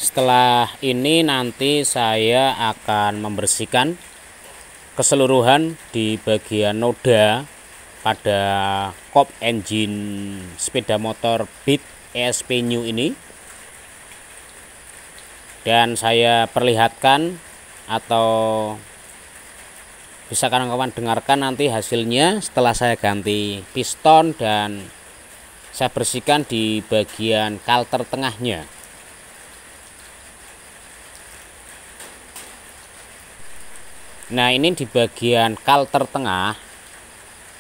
Setelah ini nanti saya akan membersihkan keseluruhan di bagian noda pada kop engine sepeda motor Beat ESP New ini, dan saya perlihatkan atau bisa kawan-kawan dengarkan nanti hasilnya setelah saya ganti piston dan saya bersihkan di bagian kalter tengahnya. Nah, ini di bagian kalter tengah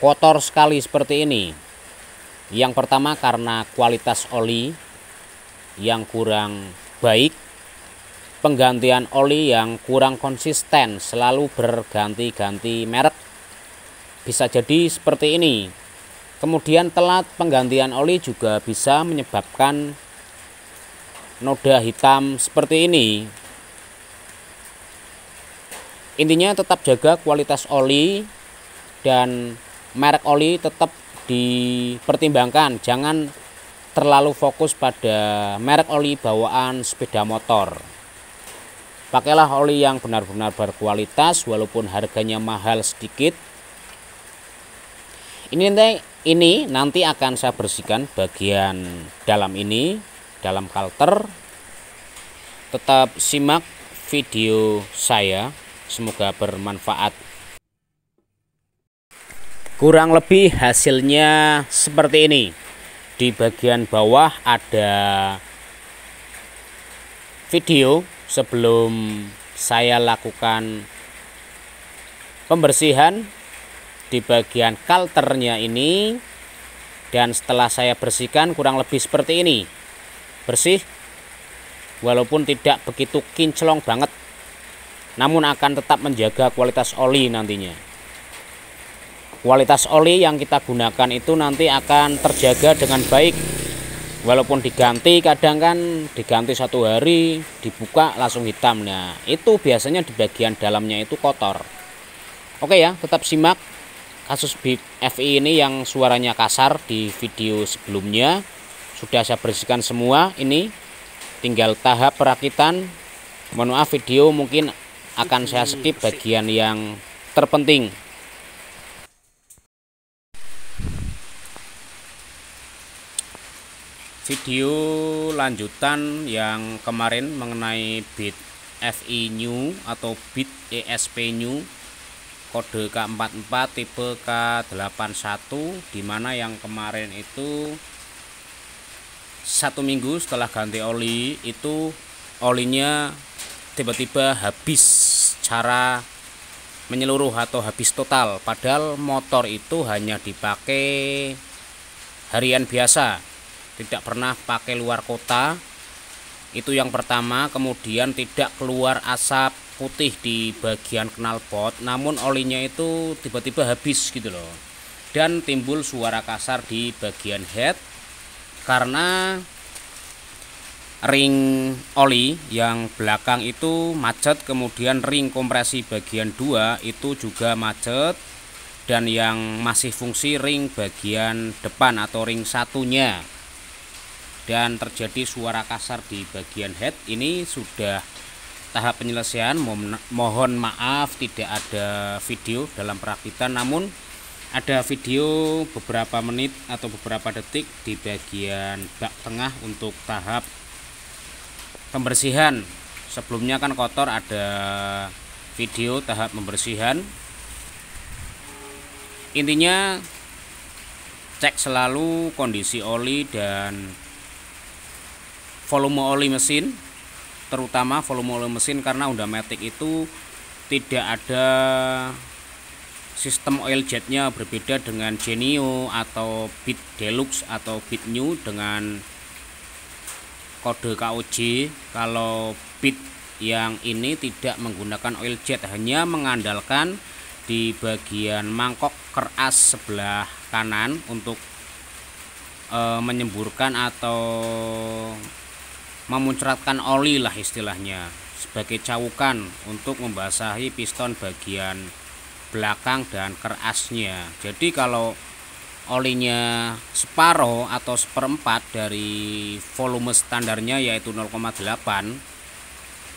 kotor sekali seperti ini. Yang pertama karena kualitas oli yang kurang baik, penggantian oli yang kurang konsisten, selalu berganti-ganti merek. Bisa jadi seperti ini. Kemudian telat penggantian oli juga bisa menyebabkan noda hitam seperti ini. Intinya tetap jaga kualitas oli dan merek oli tetap dipertimbangkan. Jangan terlalu fokus pada merek oli bawaan sepeda motor. Pakailah oli yang benar-benar berkualitas walaupun harganya mahal sedikit. Ini nanti akan saya bersihkan bagian dalam ini, dalam kalter. Tetap simak video saya. Semoga bermanfaat. Kurang lebih hasilnya seperti ini. Di bagian bawah ada video sebelum saya lakukan pembersihan di bagian kalternya ini, dan setelah saya bersihkan kurang lebih seperti ini. Bersih walaupun tidak begitu kinclong banget, namun akan tetap menjaga kualitas oli nantinya. Kualitas oli yang kita gunakan itu nanti akan terjaga dengan baik. Walaupun diganti, kadang kan diganti 1 hari, dibuka langsung hitam. Nah, itu biasanya di bagian dalamnya itu kotor. Oke ya, tetap simak kasus Beat FI ini yang suaranya kasar di video sebelumnya. Sudah saya bersihkan semua, ini tinggal tahap perakitan. Mohon maaf, video mungkin akan saya skip bagian yang terpenting. Video lanjutan yang kemarin mengenai Beat FI New atau Beat ESP New kode K44 tipe K81, dimana yang kemarin itu 1 minggu setelah ganti oli itu olinya tiba-tiba habis secara menyeluruh atau habis total, padahal motor itu hanya dipakai harian biasa, tidak pernah pakai luar kota. Itu yang pertama. Kemudian tidak keluar asap putih di bagian knalpot, namun olinya itu tiba-tiba habis gitu loh, dan timbul suara kasar di bagian head karena ring oli yang belakang itu macet, kemudian ring kompresi bagian 2 itu juga macet, dan yang masih fungsi ring bagian depan atau ring satunya, dan terjadi suara kasar di bagian head. Ini sudah tahap penyelesaian. Mohon maaf tidak ada video dalam perakitan, namun ada video beberapa menit atau beberapa detik di bagian bak tengah untuk tahap pembersihan. Sebelumnya kan kotor, ada video tahap pembersihan. Intinya cek selalu kondisi oli dan volume oli mesin, terutama volume oli mesin, karena Honda Matic itu tidak ada sistem oil jetnya, berbeda dengan Genio atau Beat Deluxe atau Beat New dengan kode KOJ. Kalau Beat yang ini tidak menggunakan oil jet, hanya mengandalkan di bagian mangkok keras sebelah kanan untuk menyemburkan atau memuncratkan oli lah istilahnya, sebagai cawukan untuk membasahi piston bagian belakang dan kerasnya. Jadi kalau olinya separuh atau seperempat dari volume standarnya yaitu 0,8,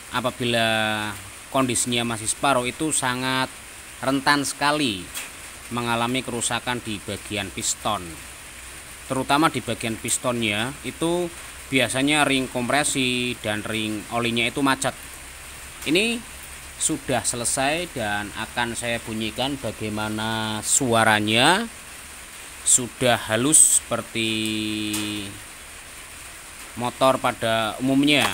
apabila kondisinya masih separuh itu sangat rentan sekali mengalami kerusakan di bagian piston, terutama di bagian pistonnya itu biasanya ring kompresi dan ring olinya itu macet. Ini sudah selesai dan akan saya bunyikan bagaimana suaranya. Sudah halus seperti motor pada umumnya.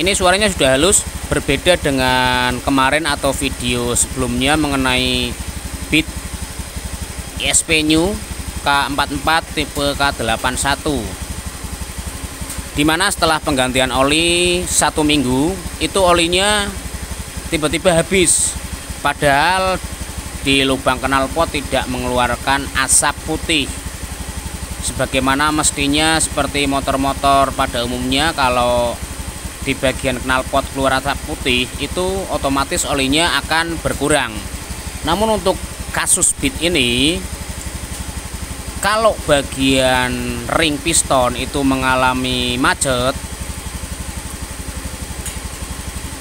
Ini suaranya sudah halus, berbeda dengan kemarin atau video sebelumnya mengenai Beat ESP New K44 tipe K81, dimana setelah penggantian oli 1 minggu itu olinya tiba-tiba habis, padahal di lubang knalpot tidak mengeluarkan asap putih sebagaimana mestinya. Seperti motor-motor pada umumnya, kalau di bagian knalpot keluar asap putih itu otomatis olinya akan berkurang. Namun untuk kasus Beat ini, kalau bagian ring piston itu mengalami macet,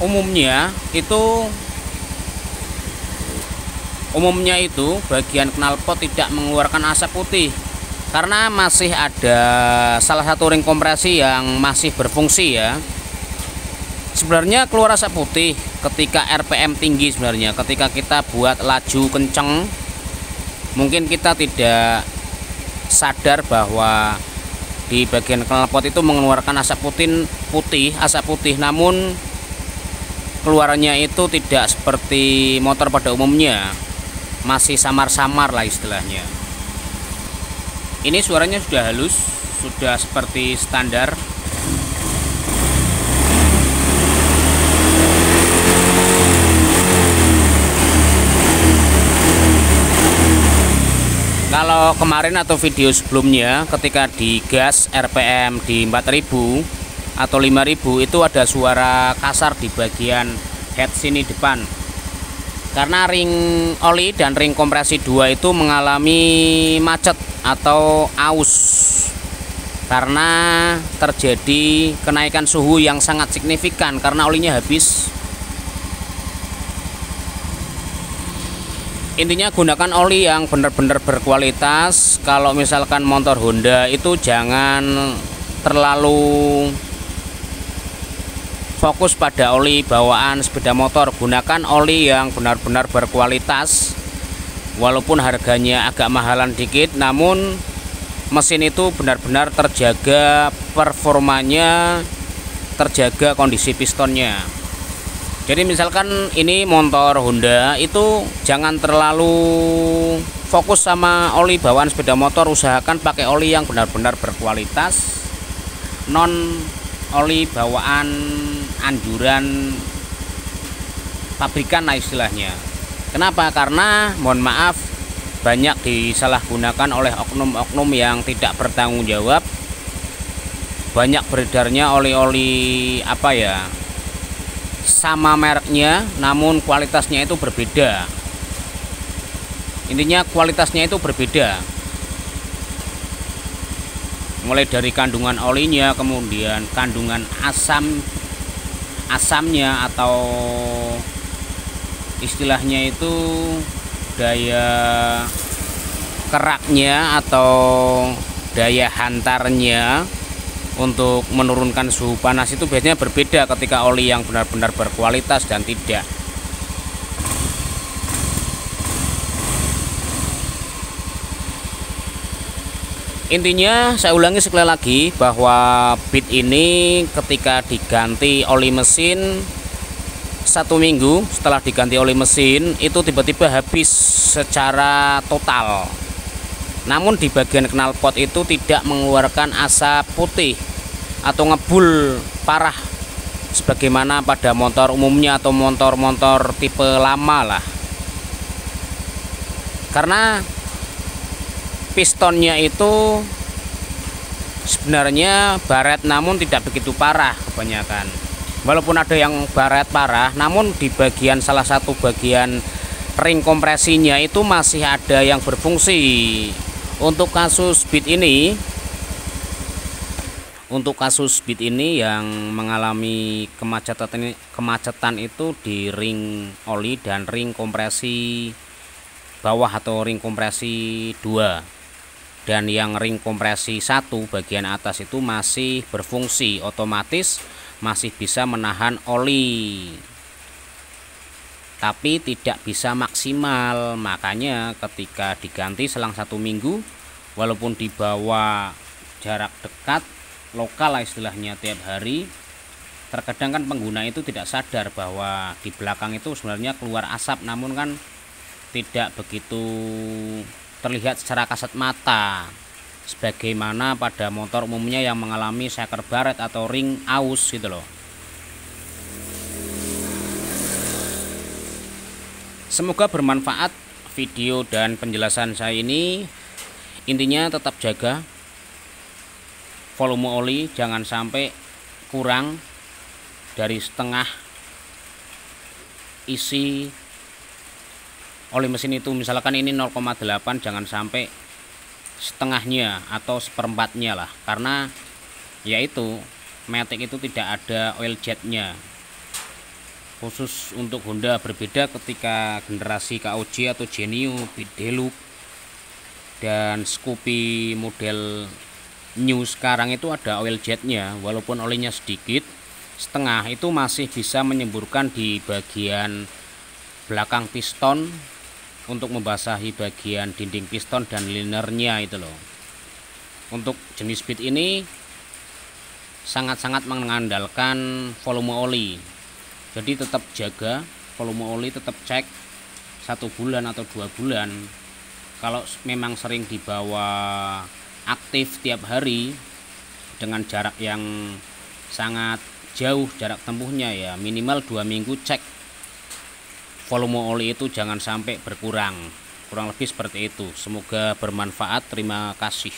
umumnya itu bagian knalpot tidak mengeluarkan asap putih karena masih ada salah satu ring kompresi yang masih berfungsi ya. Sebenarnya keluar asap putih ketika RPM tinggi, sebenarnya ketika kita buat laju kenceng, mungkin kita tidak sadar bahwa di bagian knalpot itu mengeluarkan asap putih, namun keluarnya itu tidak seperti motor pada umumnya, masih samar-samar lah istilahnya. Ini suaranya sudah halus, sudah seperti standar. Kalau kemarin atau video sebelumnya ketika digas RPM di 4000 atau 5000 itu ada suara kasar di bagian head sini depan, karena ring oli dan ring kompresi 2 itu mengalami macet atau aus karena terjadi kenaikan suhu yang sangat signifikan karena olinya habis. Intinya gunakan oli yang benar-benar berkualitas. Kalau misalkan motor Honda itu jangan terlalu fokus pada oli bawaan sepeda motor. Gunakan oli yang benar-benar berkualitas. Walaupun harganya agak mahalan dikit, namun mesin itu benar-benar terjaga performanya, terjaga kondisi pistonnya. Jadi misalkan ini motor Honda itu jangan terlalu fokus sama oli bawaan sepeda motor, usahakan pakai oli yang benar-benar berkualitas, non oli bawaan anjuran pabrikan lah istilahnya. Kenapa? Karena mohon maaf banyak disalahgunakan oleh oknum-oknum yang tidak bertanggung jawab. Banyak beredarnya oli-oli apa ya, sama mereknya namun kualitasnya itu berbeda. Intinya kualitasnya itu berbeda, mulai dari kandungan olinya, kemudian kandungan asamnya atau istilahnya itu daya keraknya atau daya hantarnya untuk menurunkan suhu panas itu biasanya berbeda ketika oli yang benar-benar berkualitas dan tidak. Intinya saya ulangi sekali lagi bahwa Beat ini ketika diganti oli mesin 1 minggu setelah diganti oli mesin itu tiba-tiba habis secara total. Namun di bagian knalpot itu tidak mengeluarkan asap putih atau ngebul parah sebagaimana pada motor umumnya atau motor-motor tipe lama lah. Karena pistonnya itu sebenarnya baret namun tidak begitu parah kebanyakan. Walaupun ada yang baret parah, namun di bagian salah satu bagian ring kompresinya itu masih ada yang berfungsi. Untuk kasus Beat ini yang mengalami kemacetan itu di ring oli dan ring kompresi bawah atau ring kompresi 2, dan yang ring kompresi 1 bagian atas itu masih berfungsi, otomatis masih bisa menahan oli tapi tidak bisa maksimal. Makanya ketika diganti selang 1 minggu, walaupun dibawa jarak dekat lokal lah istilahnya tiap hari, terkadang kan pengguna itu tidak sadar bahwa di belakang itu sebenarnya keluar asap, namun kan tidak begitu terlihat secara kasat mata sebagaimana pada motor umumnya yang mengalami shaker baret atau ring aus gitu loh. Semoga bermanfaat video dan penjelasan saya ini. Intinya tetap jaga volume oli, jangan sampai kurang dari setengah isi oli mesin itu. Misalkan ini 0,8, jangan sampai setengahnya atau seperempatnya lah, karena yaitu Matic itu tidak ada oil jetnya. Khusus untuk Honda berbeda ketika generasi KOJ atau Genio, Deluxe dan Scoopy model new sekarang itu ada oil jetnya. Walaupun olinya sedikit, setengah, itu masih bisa menyemburkan di bagian belakang piston untuk membasahi bagian dinding piston dan linernya itu loh. Untuk jenis Beat ini sangat-sangat mengandalkan volume oli, jadi tetap jaga volume oli, tetap cek 1 bulan atau 2 bulan. Kalau memang sering dibawa aktif tiap hari dengan jarak yang sangat jauh jarak tempuhnya, ya minimal 2 minggu cek volume oli itu jangan sampai berkurang. Kurang lebih seperti itu. Semoga bermanfaat. Terima kasih.